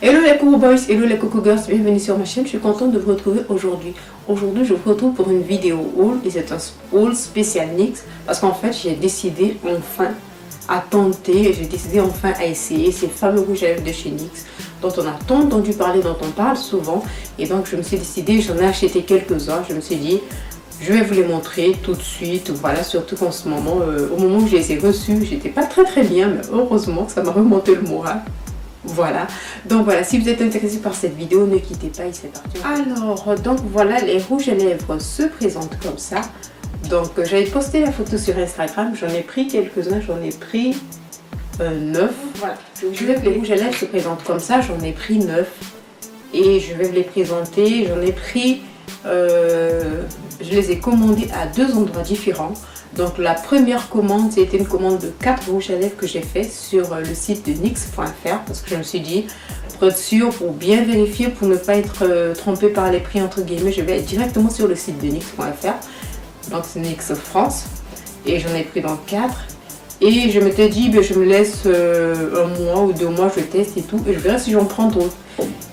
Hello les Coco Boys, hello les Coco Girls, bienvenue sur ma chaîne, je suis contente de vous retrouver aujourd'hui. Aujourd'hui je vous retrouve pour une vidéo haul et c'est un haul spécial NYX parce qu'en fait j'ai décidé enfin à tenter, j'ai décidé enfin à essayer ces fameux rouges à lèvres de chez NYX dont on a tant entendu parler, dont on parle souvent et donc je me suis décidé, j'en ai acheté quelques-uns, je me suis dit je vais vous les montrer tout de suite, voilà, surtout qu'en ce moment, au moment où je les ai reçus, j'étais pas très bien mais heureusement ça m'a remonté le moral. Voilà, donc voilà, si vous êtes intéressé par cette vidéo, ne quittez pas, il c'est parti. Alors, donc voilà, les rouges à lèvres se présentent comme ça. Donc j'avais posté la photo sur Instagram, j'en ai pris quelques-uns, j'en ai pris 9. Voilà, je veux que les rouges à lèvres se présentent comme ça, j'en ai pris 9. Et je vais vous les présenter, j'en ai pris, je les ai commandés à 2 endroits différents. Donc la première commande, c'était une commande de 4 rouges à lèvres que j'ai fait sur le site de nyx.fr parce que je me suis dit, pour être sûr, pour bien vérifier, pour ne pas être trompé par les prix entre guillemets, je vais être directement sur le site de nyx.fr. Donc c'est NYX France et j'en ai pris dans 4 et je m'étais dit, ben, je me laisse 1 mois ou 2 mois, je teste et tout et je verrai si j'en prends d'autres.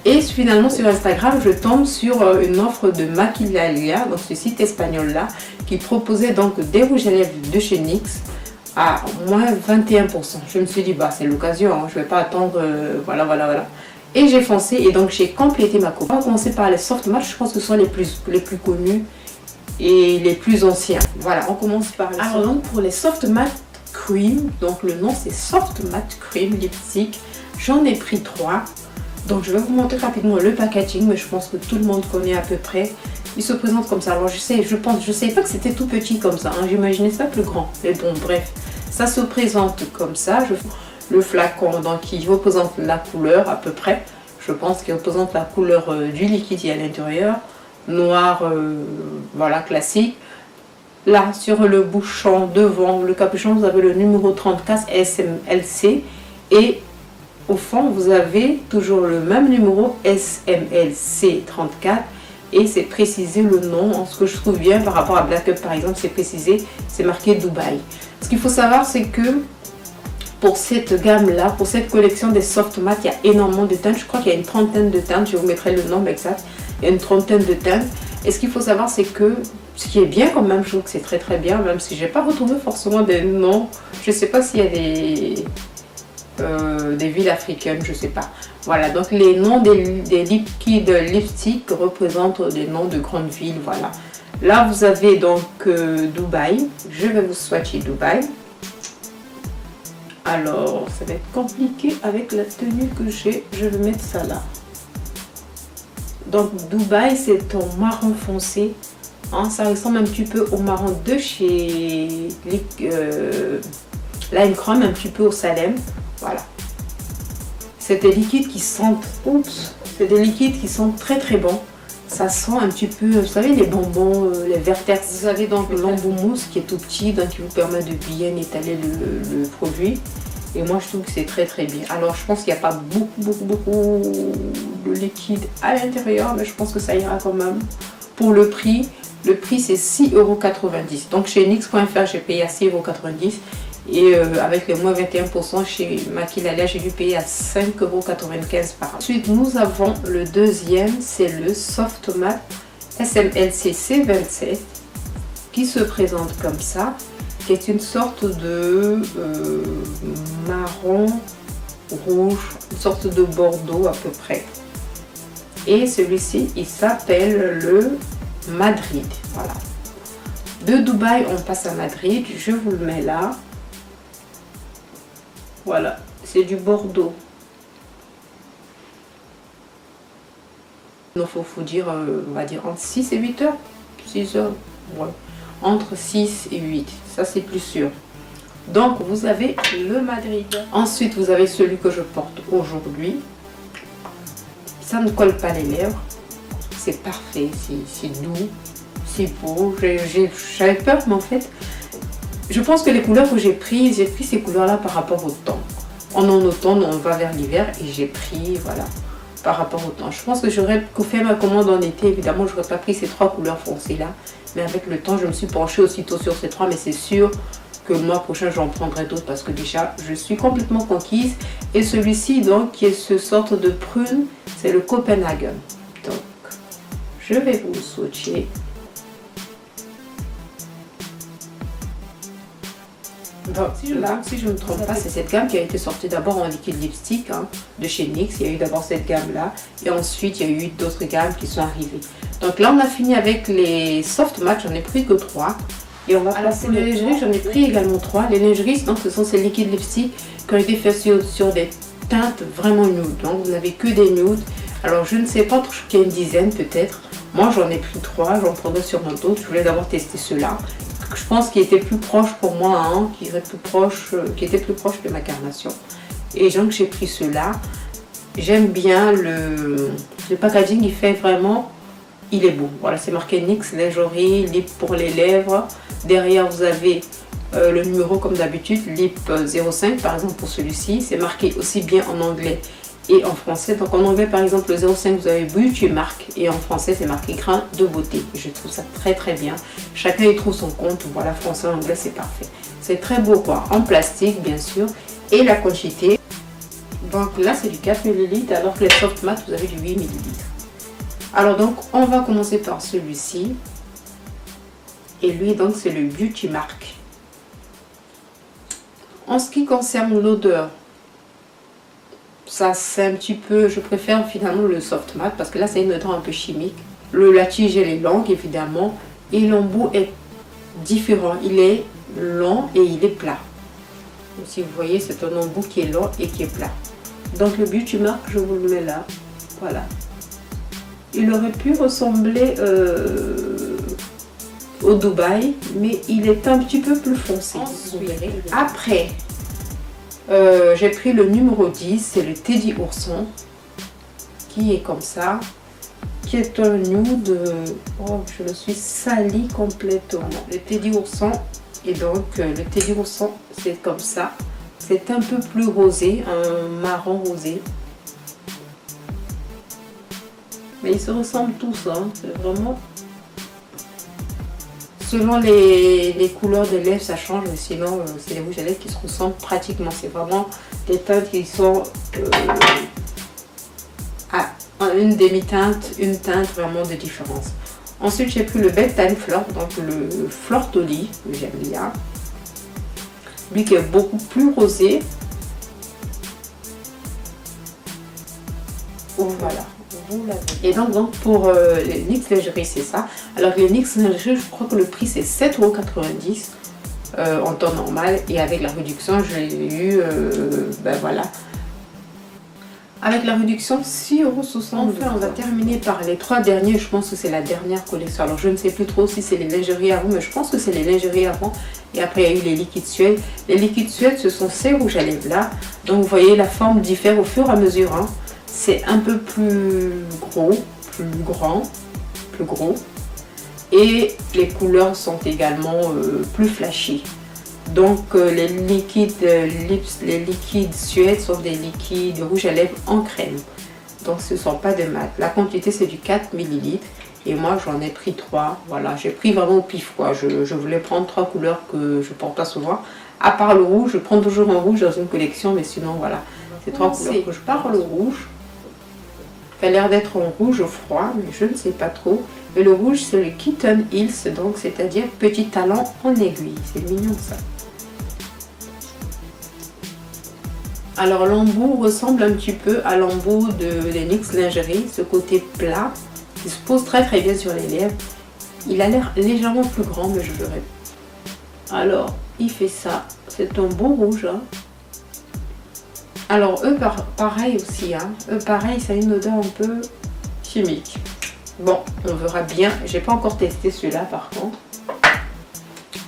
Et finalement sur Instagram, je tombe sur une offre de Maquillalia, donc ce site espagnol là, qui proposait donc des rouges à lèvres de chez NYX à moins 21%. Je me suis dit, bah c'est l'occasion, hein, je ne vais pas attendre, voilà. Et j'ai foncé et donc j'ai complété ma commande. On va commencer par les soft matte, je pense que ce sont les plus connus et les plus anciens. Voilà, on commence par les alors donc pour les soft matte cream, donc le nom c'est soft matte cream lipstick, j'en ai pris 3. Donc je vais vous montrer rapidement le packaging, mais je pense que tout le monde connaît à peu près. Il se présente comme ça. Alors je savais pas que c'était tout petit comme ça, hein. J'imaginais ça plus grand. Mais bon, bref, ça se présente comme ça. Le flacon, donc il représente la couleur à peu près. Je pense qu'il représente la couleur du liquide qui est à l'intérieur. Noir, voilà, classique. Là, sur le bouchon devant, le capuchon, vous avez le numéro 34 SMLC et au fond, vous avez toujours le même numéro SMLC 34 et c'est précisé le nom. Ce que je trouve bien par rapport à Black Up par exemple, c'est précisé, c'est marqué Dubaï. Ce qu'il faut savoir, c'est que pour cette gamme là, pour cette collection des soft matte, il y a énormément de teintes. Je crois qu'il y a une trentaine de teintes, je vous mettrai le nombre exact. Il y a une trentaine de teintes. Et ce qu'il faut savoir, c'est que ce qui est bien quand même, je trouve que c'est très bien, même si j'ai pas retrouvé forcément des noms. Je sais pas s'il y a des villes africaines, je sais pas. Voilà, donc les noms des liquides lipstick représentent des noms de grandes villes, voilà. Là, vous avez donc Dubaï. Je vais vous swatcher Dubaï. Alors, ça va être compliqué avec la tenue que j'ai. Je vais mettre ça là. Donc, Dubaï, c'est en marron foncé. Hein, ça ressemble un petit peu au marron de chez Lime Chrome, un petit peu au Salem. Voilà. C'est des liquides qui sentent, c'est des liquides qui sont très bons. Ça sent un petit peu, vous savez, les bonbons, les Vertex. Vous avez donc l'embout mousse qui est tout petit, donc qui vous permet de bien étaler le produit. Et moi, je trouve que c'est très bien. Alors, je pense qu'il n'y a pas beaucoup de liquide à l'intérieur, mais je pense que ça ira quand même. Pour le prix c'est 6,90 €. Donc, chez nyx.fr, j'ai payé à 6,90 € et avec les moins 21% chez Maquillalia, j'ai dû payer à 5,95 € par an. Ensuite, nous avons le deuxième, c'est le Soft Matte SMLC C27 qui se présente comme ça, qui est une sorte de marron rouge, une sorte de bordeaux à peu près. Et celui-ci, il s'appelle le Madrid. Voilà. De Dubaï, on passe à Madrid. Je vous le mets là. Voilà, c'est du Bordeaux. Il faut dire, on va dire entre 6 et 8 heures. 6 heures, ouais. Entre 6 et 8, ça c'est plus sûr. Donc vous avez le Madrid. Ensuite, vous avez celui que je porte aujourd'hui. Ça ne colle pas les lèvres. C'est parfait, c'est doux, c'est beau. J'avais peur, mais en fait, je pense que les couleurs que j'ai pris ces couleurs-là par rapport au temps. En automne, on va vers l'hiver et j'ai pris, voilà, par rapport au temps. Je pense que j'aurais fait ma commande en été, évidemment, je n'aurais pas pris ces 3 couleurs foncées-là. Mais avec le temps, je me suis penchée aussitôt sur ces 3, mais c'est sûr que le mois prochain j'en prendrai d'autres parce que déjà je suis complètement conquise. Et celui-ci donc qui est ce sorte de prune, c'est le Copenhagen. Donc je vais vous le swatcher. Donc, si je ne me trompe pas, c'est cette gamme qui a été sortie d'abord en liquide lipstick de chez NYX. Il y a eu d'abord cette gamme là et ensuite il y a eu d'autres gammes qui sont arrivées. Donc là on a fini avec les soft matte, j'en ai pris que 3. Et on va passer les lingeries, j'en ai pris également 3. Les lingeries, donc ce sont ces liquides lipstick qui ont été faits sur des teintes vraiment nude. Donc vous n'avez que des nudes. Alors je ne sais pas, je crois qu'il y a une dizaine peut-être. Moi j'en ai pris 3, j'en prendrai sûrement d'autres. Je voulais d'abord tester ceux-là. Je pense qu'il était plus proche pour moi, qui était plus proche de ma carnation. Et donc j'ai pris ceux-là. J'aime bien le packaging, il fait vraiment, il est beau. Voilà, c'est marqué NYX Lingerie, lip pour les lèvres. Derrière vous avez le numéro comme d'habitude, lip 05 par exemple pour celui-ci. C'est marqué aussi bien en anglais et en français. Donc en anglais par exemple le 05 vous avez Beauty Mark et en français c'est marqué grain de beauté. Je trouve ça très très bien. Chacun y trouve son compte. Voilà, français, anglais, c'est parfait. C'est très beau quoi, en plastique bien sûr. Et la quantité, donc là c'est du 4 ml alors que les soft matte vous avez du 8 ml. Alors donc on va commencer par celui-ci. Et lui donc c'est le Beauty Mark. En ce qui concerne l'odeur, ça c'est un petit peu, je préfère finalement le soft matte parce que là c'est une odeur un peu chimique. La tige elle est longue évidemment et l'embout est différent, il est long et il est plat. Donc, si vous voyez c'est un embout qui est long et qui est plat. Donc le Beauty Mark je vous le mets là, voilà. Il aurait pu ressembler au Dubaï mais il est un petit peu plus foncé. Après j'ai pris le numéro 10, c'est le Teddy Ourson qui est comme ça, qui est un nude. Oh, je me suis salie complètement. Le Teddy Ourson, et donc le Teddy Ourson c'est comme ça, c'est un peu plus rosé, un marron rosé. Mais ils se ressemblent tous, c'est vraiment. Selon les couleurs des lèvres, ça change, mais sinon, c'est les rouges à lèvres qui se ressemblent pratiquement. C'est vraiment des teintes qui sont à une demi-teinte, une teinte vraiment de différence. Ensuite, j'ai pris le Bedtime Flirt, donc le Flirt d'olive, que j'aime bien. Lui qui est beaucoup plus rosé. Oh, voilà. Et donc pour les NYX Lingerie c'est ça. Alors les NYX Lingerie je crois que le prix c'est 7,90 € en temps normal et avec la réduction je l'ai eu ben voilà, avec la réduction 6,60 €. Enfin on va terminer par les 3 derniers. Je pense que c'est la dernière collection. Alors je ne sais plus trop si c'est les lingeries avant, mais je pense que c'est les lingeries avant. Et après il y a eu les liquides suèdes. Les liquides suèdes ce sont ces rouges à lèvres là. Donc vous voyez la forme diffère au fur et à mesure. C'est un peu plus gros, plus grand, plus gros. Et les couleurs sont également plus flashy. Donc les liquides suèdes sont des liquides rouges à lèvres en crème. Donc ce ne sont pas de mat. La quantité c'est du 4 ml. Et moi j'en ai pris 3. Voilà, j'ai pris vraiment au pif quoi. Je voulais prendre 3 couleurs que je ne porte pas souvent. À part le rouge, je prends toujours un rouge dans une collection. Mais sinon voilà, c'est 3 couleurs que je pars. Le rouge. Ça a l'air d'être un rouge froid, mais je ne sais pas trop. Et le rouge, c'est le Kitten Hills, donc c'est-à-dire petit talon en aiguille. C'est mignon ça. Alors l'embout ressemble un petit peu à l'embout de NYX Lingerie, ce côté plat qui se pose très très bien sur les lèvres. Il a l'air légèrement plus grand, mais je verrai. Alors, il fait ça. C'est un beau rouge. Alors eux pareil aussi, eux pareil, ça a une odeur un peu chimique. Bon, on verra bien. J'ai pas encore testé celui-là par contre.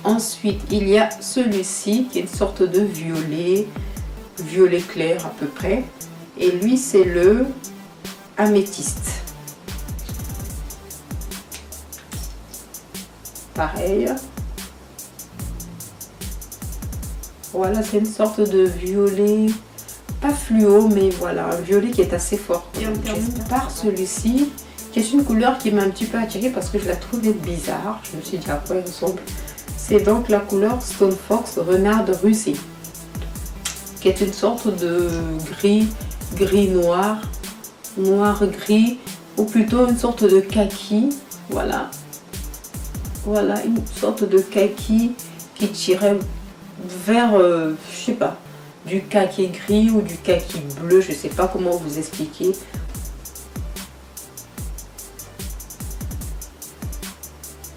Ensuite, il y a celui-ci qui est une sorte de violet clair à peu près. Et lui, c'est le améthyste. Pareil. Voilà, c'est une sorte de violet. Pas fluo, mais voilà, un violet qui est assez fort. Et on termine par celui-ci, qui est une couleur qui m'a un petit peu attirée parce que je la trouvais bizarre. Je me suis dit à quoi il ressemble. C'est donc la couleur Stone Fox Renard Russie, qui est une sorte de gris noir, noir gris, ou plutôt une sorte de kaki. Voilà, voilà, une sorte de kaki qui tirait vers, je sais pas, du kaki gris ou du kaki bleu, je sais pas comment vous expliquer.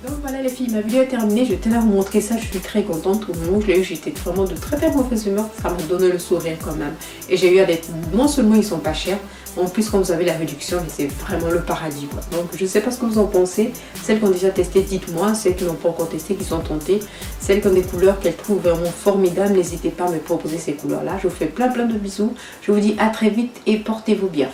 Donc voilà les filles, ma vidéo est terminée, je tenais à vous montrer ça, je suis très contente. Au moment où je l'ai eu, j'étais vraiment de très mauvaise humeur, ça m'a donné le sourire quand même. Et j'ai eu à être, non seulement ils sont pas chers, en plus comme vous avez la réduction, c'est vraiment le paradis quoi. Donc je sais pas ce que vous en pensez, celles qui ont déjà testé, dites-moi, celles qui n'ont pas encore testé, qui sont tentées, celles qui ont des couleurs qu'elles trouvent vraiment formidables, n'hésitez pas à me proposer ces couleurs là. Je vous fais plein de bisous, je vous dis à très vite et portez-vous bien.